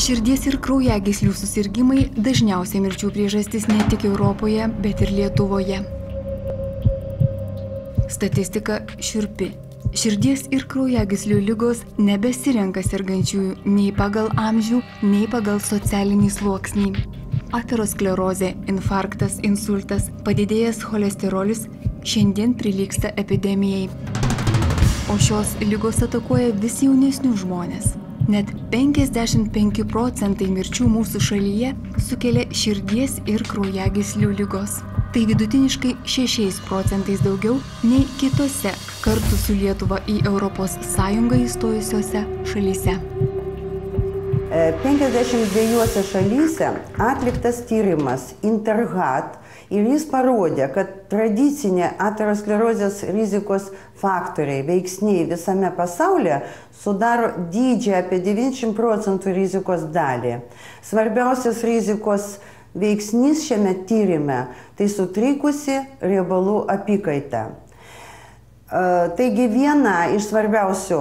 Širdies ir kraujagyslių susirgimai dažniausiai mirčių priežastis ne tik Europoje, bet ir Lietuvoje. Statistika šiurpi. Širdies ir kraujagyslių ligos nebesirenka sergančiųjų nei pagal amžių, nei pagal socialinį sluoksnį. Aterosklerozė, infarktas, insultas, padidėjęs cholesterolis šiandien prilygsta epidemijai. O šios ligos atakuoja vis jaunesnius žmonės. Net 55% mirčių mūsų šalyje sukelia širdies ir kraujagyslių ligos. Tai vidutiniškai 6% daugiau nei kitose kartu su Lietuva į Europos Sąjungą įstojusiose šalyse. 52 šalyse atliktas tyrimas Intergat ir jis parodė, kad tradicinė aterosklerozės rizikos faktoriai, veiksniai visame pasaulyje sudaro dydžią apie 90% rizikos dalį. Svarbiausias rizikos veiksnys šiame tyrime tai sutrikusi riebalų apykaita. Taigi viena iš svarbiausių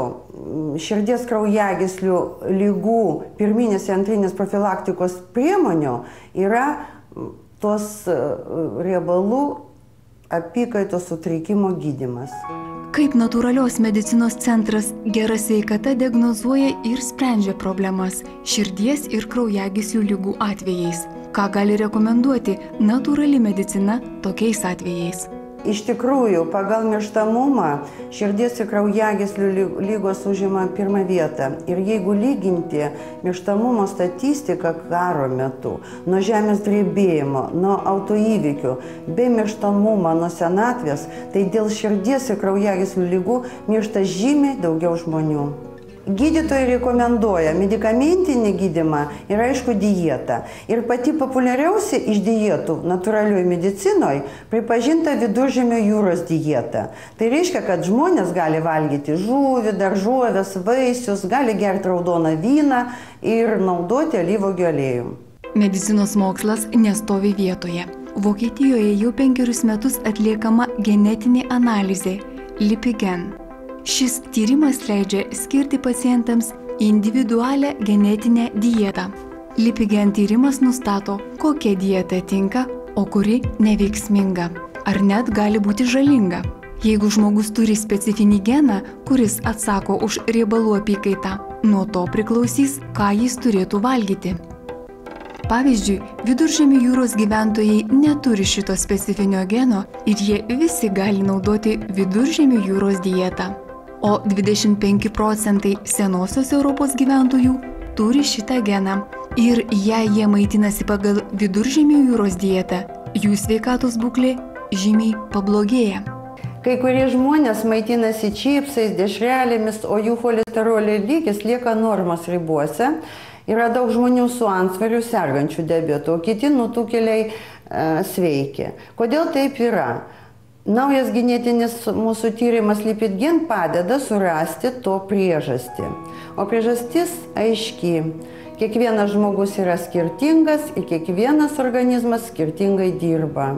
širdies kraujagyslių ligų pirminės ir antrinės profilaktikos priemonių yra tos riebalų apykaitos sutrikimo gydymas. Kaip natūralios medicinos centras Gera sveikata diagnozuoja ir sprendžia problemas širdies ir kraujagyslių ligų atvejais? Ką gali rekomenduoti natūrali medicina tokiais atvejais? Iš tikrųjų, pagal mirštamumą širdies ir kraujagyslių lygos užima pirmą vietą. Ir jeigu lyginti mirštamumo statistiką karo metu, nuo žemės drebėjimo, nuo autoįvykių, bei mirštamumą nuo senatvės, tai dėl širdies ir kraujagyslių ligų miršta žymiai daugiau žmonių. Gydytojai rekomenduoja medikamentinį gydymą ir aišku dietą. Ir pati populiariausia iš dietų natūralioje medicinoje pripažinta Viduržemio jūros dieta. Tai reiškia, kad žmonės gali valgyti žuvį, daržoves, vaisius, gali gerti raudoną vyną ir naudoti alyvuogių aliejų. Medicinos mokslas nestovi vietoje. Vokietijoje jau 5 metus atliekama genetinė analizė Lipigen. Šis tyrimas leidžia skirti pacientams individualią genetinę dietą. Lipigen tyrimas nustato, kokia dieta tinka, o kuri neveiksminga. Ar net gali būti žalinga. Jeigu žmogus turi specifinį geną, kuris atsako už riebalų apykaitą, nuo to priklausys, ką jis turėtų valgyti. Pavyzdžiui, Viduržemio jūros gyventojai neturi šito specifinio geno ir jie visi gali naudoti Viduržemio jūros dietą. O 25% senosios Europos gyventojų turi šitą geną. Ir jei jie maitinasi pagal Viduržemio jūros dietą, jų sveikatos būklė žymiai pablogėja. Kai kurie žmonės maitinasi čipsais, dešrelėmis, o jų cholesterolio lygis lieka normos ribose. Yra daug žmonių su antsvoriu sergančių diabetu, o kiti nutukėliai sveiki. Kodėl taip yra? Naujas genetinis mūsų tyrimas Lipigen padeda surasti to priežastį. O priežastis aiški. Kiekvienas žmogus yra skirtingas ir kiekvienas organizmas skirtingai dirba.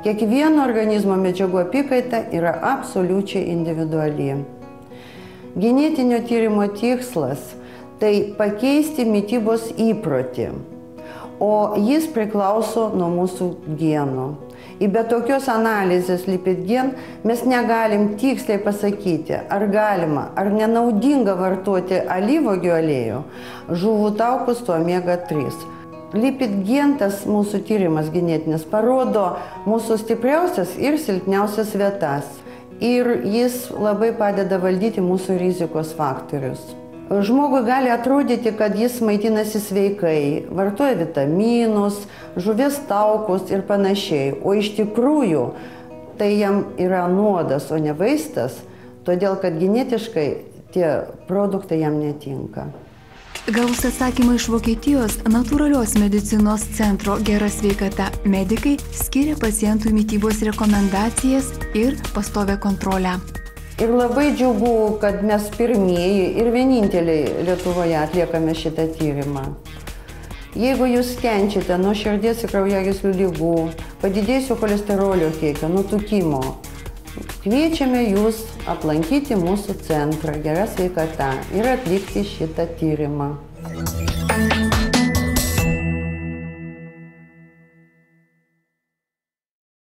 Kiekvieno organizmo medžiagų apykaita yra absoliučiai individuali. Genetinio tyrimo tikslas – tai pakeisti mitybos įprotį, o jis priklauso nuo mūsų genų. Ir be tokios analizės Lipigen mes negalim tiksliai pasakyti, ar galima, ar nenaudinga vartoti alyvuogių aliejų, žuvų taukus su omega 3. Lipigen, tas mūsų tyrimas genetinis, parodo mūsų stipriausias ir silpniausias vietas. Ir jis labai padeda valdyti mūsų rizikos faktorius. Žmogui gali atrodyti, kad jis maitinasi sveikai, vartoja vitaminus, žuvies taukus ir panašiai. O iš tikrųjų tai jam yra nuodas, o ne vaistas, todėl kad genetiškai tie produktai jam netinka. Gavus atsakymą iš Vokietijos natūralios medicinos centro Gera sveikata medikai skiria pacientui mitybos rekomendacijas ir pastovią kontrolę. Ir labai džiugu, kad mes pirmieji ir vieninteliai Lietuvoje atliekame šitą tyrimą. Jeigu jūs kenčiate nuo širdies ir kraujagyslių ligų, padidėjusio cholesterolio kiekio, nutukimo, kviečiame jūs aplankyti mūsų centrą Gera sveikata ir atlikti šitą tyrimą. Thank you.